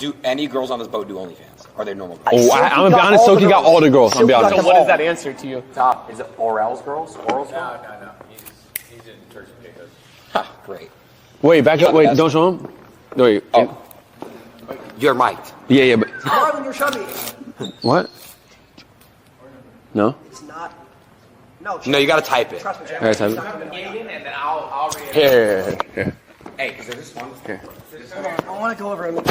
Do any girls on this boat do OnlyFans? Or are they normal girls? Oh, I'm gonna be honest. Silky got all the girls. I'm gonna be honest. So what is that answer to you? Top, is it Oral's girls? Oral's girls? No. He's in Turks and Caicos. Ha, great. Wait, back up. Wait, don't show him. No, wait. Oh. You're mic'd. Yeah, but. Marlon, you're chubby. What? No? It's not. No, No, you gotta type it. trust me. Alright, type it. Aiden, and then I'll read it. Here. Hey, is there this one? Here. I want to go over and look.